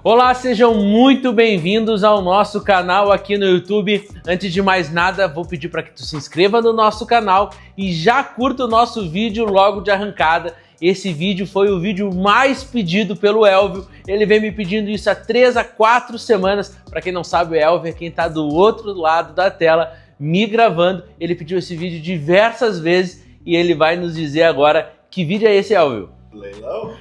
Olá, sejam muito bem-vindos ao nosso canal aqui no YouTube. Antes de mais nada, vou pedir para que tu se inscreva no nosso canal e já curta o nosso vídeo logo de arrancada. Esse vídeo foi o vídeo mais pedido pelo Elvio. Ele vem me pedindo isso há 3 a 4 semanas. Para quem não sabe, o Elvio é quem está do outro lado da tela me gravando. Ele pediu esse vídeo diversas vezes e ele vai nos dizer agora que vídeo é esse, Elvio? Leilão?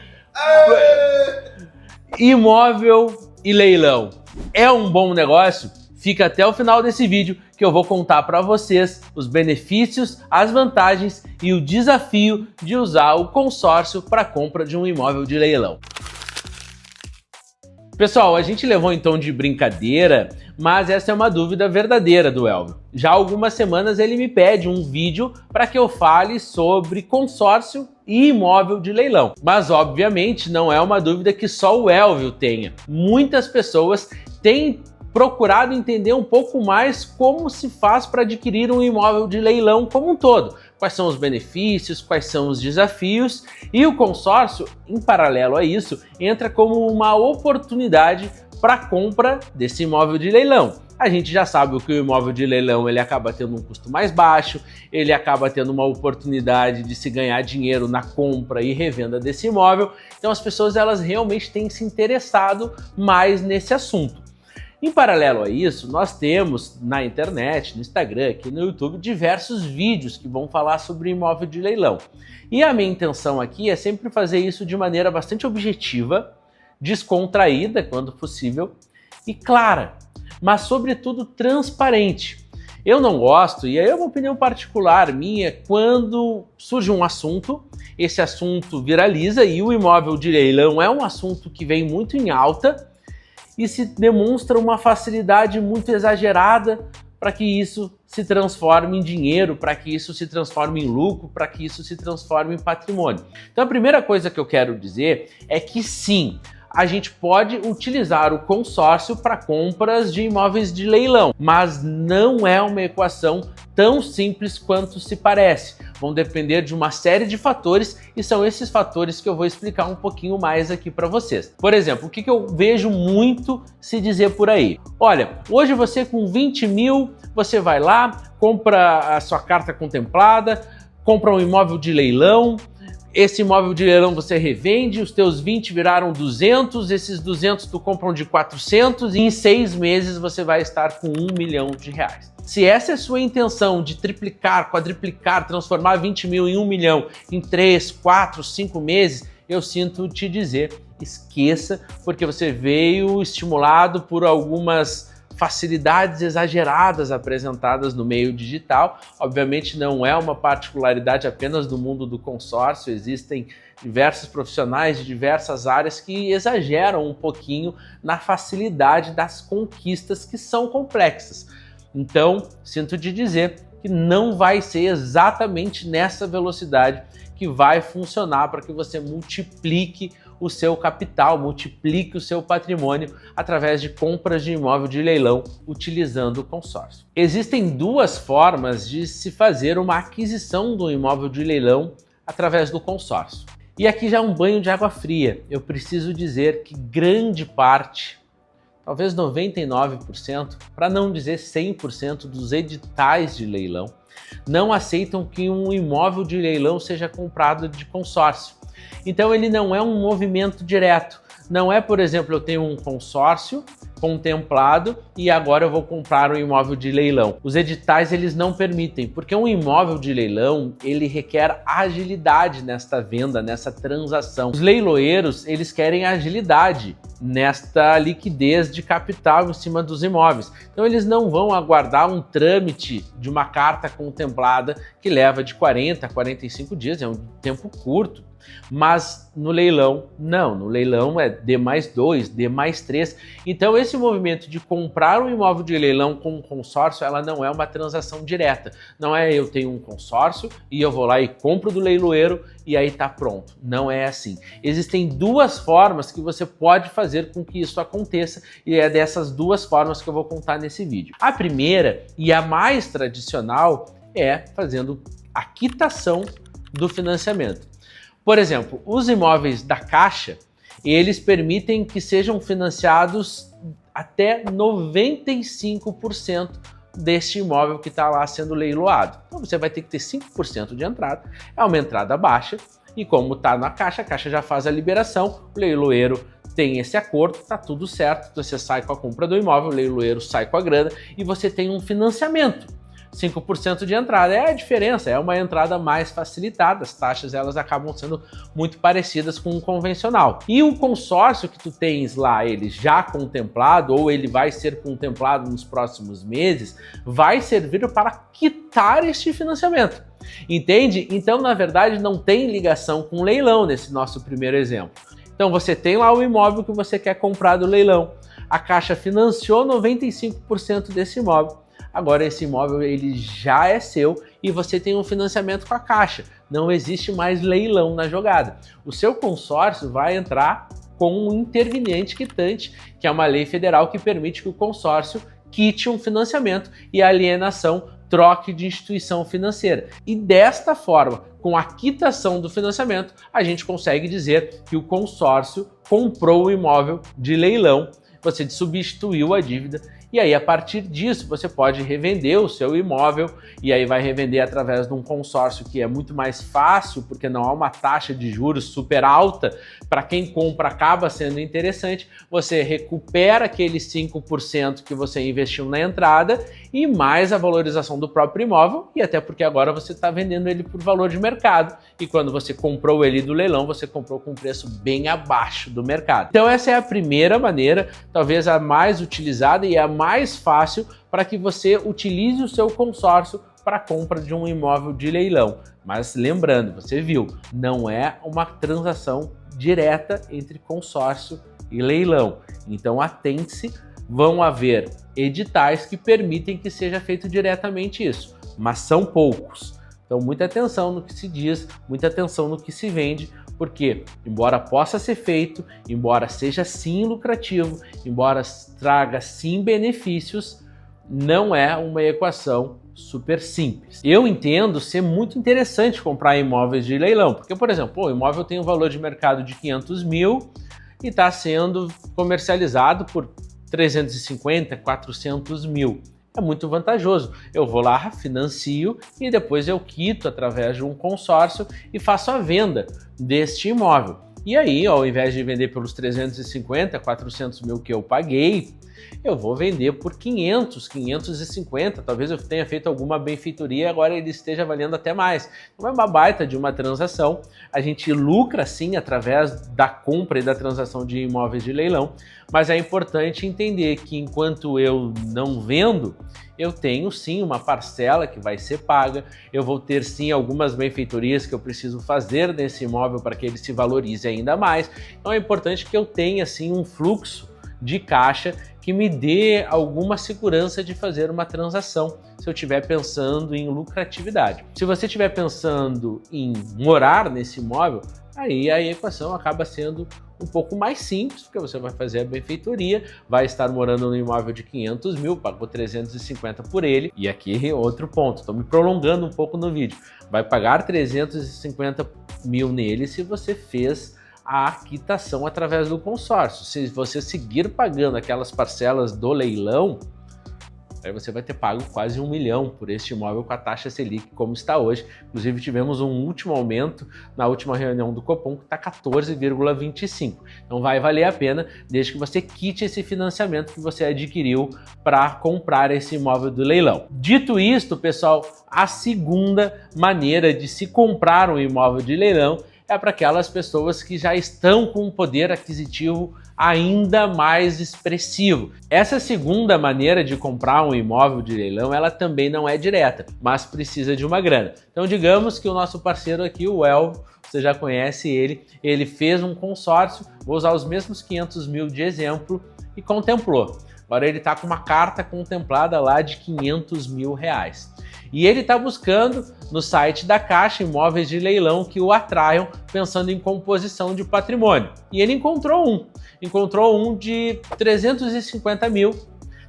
Imóvel e leilão. É um bom negócio? Fica até o final desse vídeo que eu vou contar para vocês os benefícios, as vantagens e o desafio de usar o consórcio para a compra de um imóvel de leilão. Pessoal, a gente levou em tom de brincadeira, mas essa é uma dúvida verdadeira do Elvio. Já há algumas semanas ele me pede um vídeo para que eu fale sobre consórcio e imóvel de leilão. Mas obviamente não é uma dúvida que só o Elvio tenha. Muitas pessoas têm procurado entender um pouco mais como se faz para adquirir um imóvel de leilão como um todo. Quais são os benefícios, quais são os desafios, e o consórcio, em paralelo a isso, entra como uma oportunidade para a compra desse imóvel de leilão. A gente já sabe que o imóvel de leilão ele acaba tendo um custo mais baixo, ele acaba tendo uma oportunidade de se ganhar dinheiro na compra e revenda desse imóvel, então as pessoas elas realmente têm se interessado mais nesse assunto. Em paralelo a isso, nós temos na internet, no Instagram, aqui no YouTube, diversos vídeos que vão falar sobre imóvel de leilão. E a minha intenção aqui é sempre fazer isso de maneira bastante objetiva, descontraída, quando possível, e clara, mas sobretudo transparente. Eu não gosto, e aí é uma opinião particular minha, quando surge um assunto, esse assunto viraliza e o imóvel de leilão é um assunto que vem muito em alta, e se demonstra uma facilidade muito exagerada para que isso se transforme em dinheiro, para que isso se transforme em lucro, para que isso se transforme em patrimônio. Então a primeira coisa que eu quero dizer é que sim, a gente pode utilizar o consórcio para compras de imóveis de leilão, mas não é uma equação tão simples quanto se parece. Vão depender de uma série de fatores e são esses fatores que eu vou explicar um pouquinho mais aqui para vocês. Por exemplo, o que eu vejo muito se dizer por aí? Olha, hoje você com 20 mil, você vai lá, compra a sua carta contemplada, compra um imóvel de leilão, esse imóvel de leilão você revende, os teus 20 viraram 200, esses 200 tu compram de 400 e em 6 meses você vai estar com 1 milhão de reais. Se essa é a sua intenção de triplicar, quadriplicar, transformar 20 mil em 1 milhão em 3, 4, 5 meses, eu sinto te dizer, esqueça, porque você veio estimulado por algumas facilidades exageradas apresentadas no meio digital. Obviamente não é uma particularidade apenas do mundo do consórcio, existem diversos profissionais de diversas áreas que exageram um pouquinho na facilidade das conquistas que são complexas. Então, sinto te dizer que não vai ser exatamente nessa velocidade que vai funcionar para que você multiplique o seu capital, multiplique o seu patrimônio através de compras de imóvel de leilão utilizando o consórcio. Existem duas formas de se fazer uma aquisição do imóvel de leilão através do consórcio. E aqui já é um banho de água fria. Eu preciso dizer que grande parte, talvez 99%, para não dizer 100% dos editais de leilão, não aceitam que um imóvel de leilão seja comprado de consórcio. Então ele não é um movimento direto. Não é, por exemplo, eu tenho um consórcio contemplado e agora eu vou comprar um imóvel de leilão. Os editais eles não permitem, porque um imóvel de leilão ele requer agilidade nesta venda, nessa transação. Os leiloeiros eles querem agilidade nesta liquidez de capital em cima dos imóveis. Então eles não vão aguardar um trâmite de uma carta contemplada que leva de 40 a 45 dias, é um tempo curto. Mas no leilão, não. No leilão é D+2, D+3. Então esse movimento de comprar um imóvel de leilão com um consórcio, ela não é uma transação direta. Não é eu tenho um consórcio e eu vou lá e compro do leiloeiro e aí tá pronto. Não é assim. Existem duas formas que você pode fazer com que isso aconteça e é dessas duas formas que eu vou contar nesse vídeo. A primeira e a mais tradicional é fazendo a quitação do financiamento. Por exemplo, os imóveis da Caixa, eles permitem que sejam financiados até 95% deste imóvel que está lá sendo leiloado. Então você vai ter que ter 5% de entrada, é uma entrada baixa, e como está na Caixa, a Caixa já faz a liberação, o leiloeiro tem esse acordo, tá tudo certo, você sai com a compra do imóvel, o leiloeiro sai com a grana e você tem um financiamento. 5% de entrada é a diferença, é uma entrada mais facilitada, as taxas elas acabam sendo muito parecidas com o convencional. E o consórcio que tu tens lá, ele já contemplado, ou ele vai ser contemplado nos próximos meses, vai servir para quitar este financiamento. Entende? Então, na verdade, não tem ligação com leilão nesse nosso primeiro exemplo. Então, você tem lá o imóvel que você quer comprar do leilão, a Caixa financiou 95% desse imóvel. Agora esse imóvel ele já é seu e você tem um financiamento com a Caixa. Não existe mais leilão na jogada. O seu consórcio vai entrar com um interveniente quitante, que é uma lei federal que permite que o consórcio quite um financiamento e a alienação troque de instituição financeira. E desta forma, com a quitação do financiamento, a gente consegue dizer que o consórcio comprou o imóvel de leilão, você substituiu a dívida. E aí, a partir disso, você pode revender o seu imóvel e aí vai revender através de um consórcio que é muito mais fácil, porque não há uma taxa de juros super alta. Para quem compra, acaba sendo interessante. Você recupera aqueles 5% que você investiu na entrada e mais a valorização do próprio imóvel, e até porque agora você está vendendo ele por valor de mercado. E quando você comprou ele do leilão, você comprou com um preço bem abaixo do mercado. Então essa é a primeira maneira, talvez a mais utilizada e a mais fácil para que você utilize o seu consórcio para a compra de um imóvel de leilão. Mas lembrando, você viu, não é uma transação direta entre consórcio e leilão. Então atente-se, vão haver editais que permitem que seja feito diretamente isso, mas são poucos. Então muita atenção no que se diz, muita atenção no que se vende, porque embora possa ser feito, embora seja sim lucrativo, embora traga sim benefícios, não é uma equação super simples. Eu entendo ser muito interessante comprar imóveis de leilão, porque, por exemplo, o imóvel tem um valor de mercado de 500 mil e está sendo comercializado por 350, 400 mil. É muito vantajoso. Eu vou lá, financio e depois eu quito através de um consórcio e faço a venda deste imóvel. E aí, ao invés de vender pelos 350, 400 mil que eu paguei, eu vou vender por 500, 550, talvez eu tenha feito alguma benfeitoria e agora ele esteja valendo até mais. Então é uma baita de uma transação, a gente lucra sim através da compra e da transação de imóveis de leilão, mas é importante entender que enquanto eu não vendo, eu tenho sim uma parcela que vai ser paga, eu vou ter sim algumas benfeitorias que eu preciso fazer nesse imóvel para que ele se valorize ainda mais. Então é importante que eu tenha sim um fluxo de caixa que me dê alguma segurança de fazer uma transação, se eu estiver pensando em lucratividade. Se você estiver pensando em morar nesse imóvel, aí a equação acaba sendo um pouco mais simples, porque você vai fazer a benfeitoria, vai estar morando no imóvel de 500 mil, pagou 350 por ele, e aqui outro ponto, estou me prolongando um pouco no vídeo, vai pagar 350 mil nele se você fez a quitação através do consórcio. Se você seguir pagando aquelas parcelas do leilão, aí você vai ter pago quase 1 milhão por este imóvel com a taxa Selic como está hoje. Inclusive tivemos um último aumento na última reunião do Copom que está 14,25. Então vai valer a pena desde que você quite esse financiamento que você adquiriu para comprar esse imóvel do leilão. Dito isto, pessoal, a segunda maneira de se comprar um imóvel de leilão é para aquelas pessoas que já estão com um poder aquisitivo ainda mais expressivo. Essa segunda maneira de comprar um imóvel de leilão, ela também não é direta, mas precisa de uma grana. Então digamos que o nosso parceiro aqui, o Elvio, você já conhece ele fez um consórcio, vou usar os mesmos 500 mil de exemplo, e contemplou. Agora ele está com uma carta contemplada lá de 500 mil reais. E ele está buscando no site da Caixa imóveis de leilão que o atraiam pensando em composição de patrimônio. E ele encontrou um de 350 mil,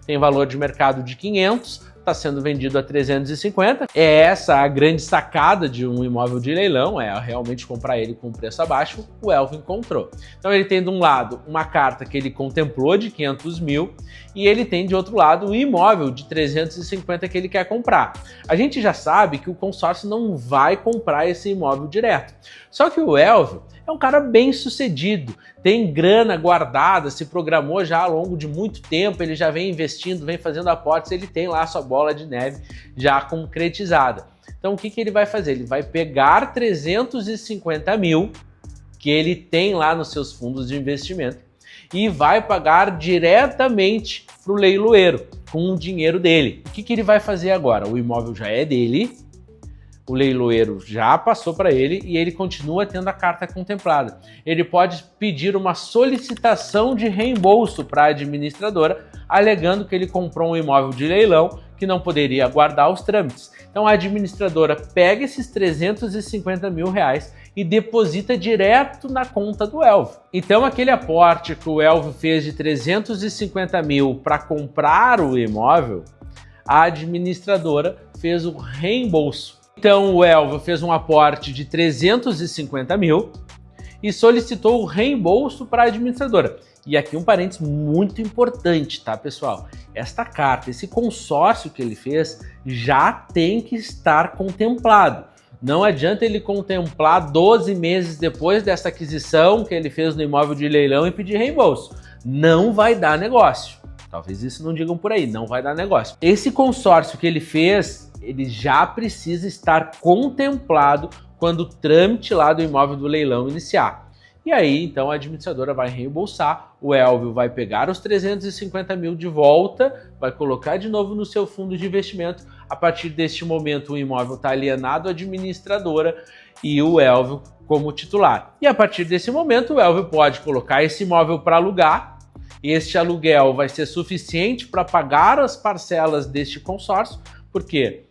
tem valor de mercado de 500, está sendo vendido a 350. É essa a grande sacada de um imóvel de leilão, é realmente comprar ele com preço abaixo. O Elvio encontrou. Então ele tem de um lado uma carta que ele contemplou de 500 mil e ele tem de outro lado um imóvel de 350 que ele quer comprar. A gente já sabe que o consórcio não vai comprar esse imóvel direto. Só que o Elvio é um cara bem sucedido, tem grana guardada, se programou já ao longo de muito tempo, ele já vem investindo, vem fazendo aportes, ele tem lá a sua bola de neve já concretizada. Então o que ele vai fazer? Ele vai pegar 350 mil que ele tem lá nos seus fundos de investimento e vai pagar diretamente para o leiloeiro com o dinheiro dele. O que ele vai fazer agora? O imóvel já é dele, o leiloeiro já passou para ele e ele continua tendo a carta contemplada. Ele pode pedir uma solicitação de reembolso para a administradora, alegando que ele comprou um imóvel de leilão que não poderia aguardar os trâmites. Então a administradora pega esses 350 mil reais e deposita direto na conta do Elvio. Então aquele aporte que o Elvio fez de 350 mil para comprar o imóvel, a administradora fez o reembolso. Então o Elvio fez um aporte de 350 mil e solicitou o reembolso para a administradora. E aqui um parênteses muito importante, tá, pessoal? Esta carta, esse consórcio que ele fez, já tem que estar contemplado. Não adianta ele contemplar 12 meses depois dessa aquisição que ele fez no imóvel de leilão e pedir reembolso. Não vai dar negócio. Talvez isso não digam por aí, não vai dar negócio. Esse consórcio que ele fez, ele já precisa estar contemplado quando o trâmite lá do imóvel do leilão iniciar. E aí, então, a administradora vai reembolsar, o Elvio vai pegar os 350 mil de volta, vai colocar de novo no seu fundo de investimento. A partir deste momento, o imóvel está alienado à administradora e o Elvio como titular. E a partir desse momento, o Elvio pode colocar esse imóvel para alugar. Este aluguel vai ser suficiente para pagar as parcelas deste consórcio, porque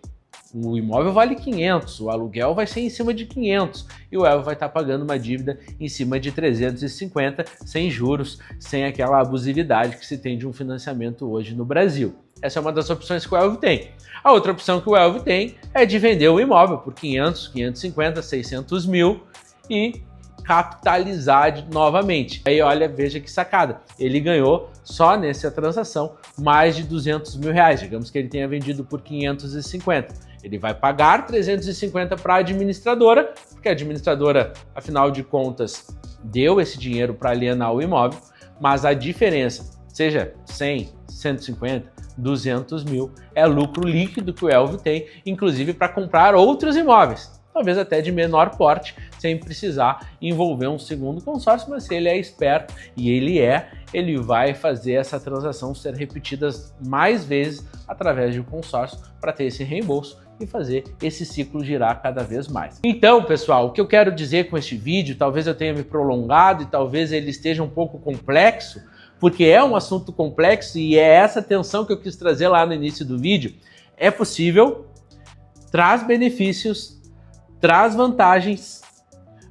o imóvel vale 500, o aluguel vai ser em cima de 500 e o Elvio vai estar pagando uma dívida em cima de 350, sem juros, sem aquela abusividade que se tem de um financiamento hoje no Brasil. Essa é uma das opções que o Elvio tem. A outra opção que o Elvio tem é de vender o imóvel por 500, 550, 600 mil e capitalizar novamente. Aí olha, veja que sacada, ele ganhou só nessa transação mais de 200 mil reais, digamos que ele tenha vendido por 550. Ele vai pagar 350 para a administradora, porque a administradora, afinal de contas, deu esse dinheiro para alienar o imóvel, mas a diferença, seja 100, 150, 200 mil, é lucro líquido que o Elvio tem, inclusive para comprar outros imóveis. Talvez até de menor porte, sem precisar envolver um segundo consórcio, mas se ele é esperto, e ele vai fazer essa transação ser repetida mais vezes através de um consórcio para ter esse reembolso e fazer esse ciclo girar cada vez mais. Então, pessoal, o que eu quero dizer com este vídeo, talvez eu tenha me prolongado e talvez ele esteja um pouco complexo, porque é um assunto complexo e é essa tensão que eu quis trazer lá no início do vídeo. É possível, traz benefícios, traz vantagens,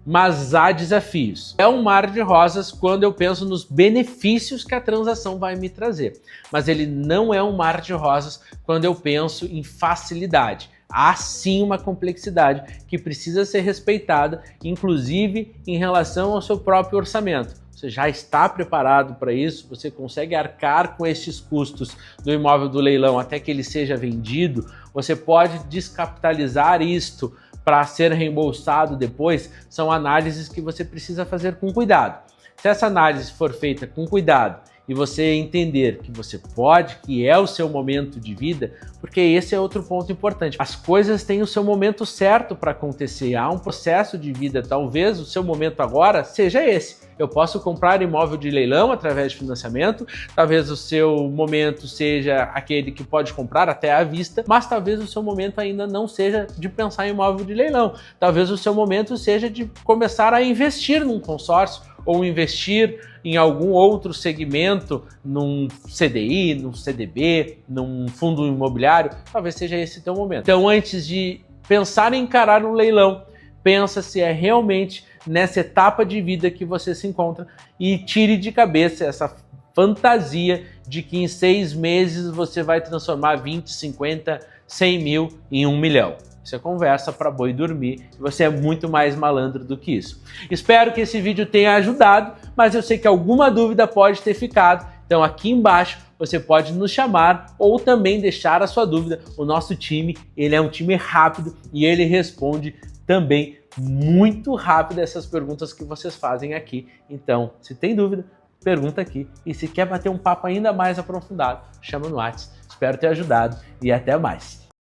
mas há desafios. É um mar de rosas quando eu penso nos benefícios que a transação vai me trazer, mas ele não é um mar de rosas quando eu penso em facilidade. Há sim uma complexidade que precisa ser respeitada, inclusive em relação ao seu próprio orçamento. Você já está preparado para isso? Você consegue arcar com estes custos do imóvel do leilão até que ele seja vendido? Você pode descapitalizar isto para ser reembolsado depois? São análises que você precisa fazer com cuidado. Se essa análise for feita com cuidado e você entender que você pode, que é o seu momento de vida, porque esse é outro ponto importante. As coisas têm o seu momento certo para acontecer, há um processo de vida, talvez o seu momento agora seja esse. Eu posso comprar imóvel de leilão através de financiamento, talvez o seu momento seja aquele que pode comprar até à vista, mas talvez o seu momento ainda não seja de pensar em imóvel de leilão. Talvez o seu momento seja de começar a investir num consórcio ou investir em algum outro segmento, num CDI, num CDB, num fundo imobiliário, talvez seja esse teu momento. Então, antes de pensar em encarar um leilão, pensa se é realmente nessa etapa de vida que você se encontra e tire de cabeça essa fantasia de que em 6 meses você vai transformar 20, 50, 100 mil em 1 milhão. Isso é conversa para boi dormir e você é muito mais malandro do que isso. Espero que esse vídeo tenha ajudado, mas eu sei que alguma dúvida pode ter ficado, então aqui embaixo você pode nos chamar ou também deixar a sua dúvida. O nosso time, ele é um time rápido e ele responde também muito rápido essas perguntas que vocês fazem aqui. Então, se tem dúvida, pergunta aqui. E se quer bater um papo ainda mais aprofundado, chama no WhatsApp. Espero ter ajudado e até mais.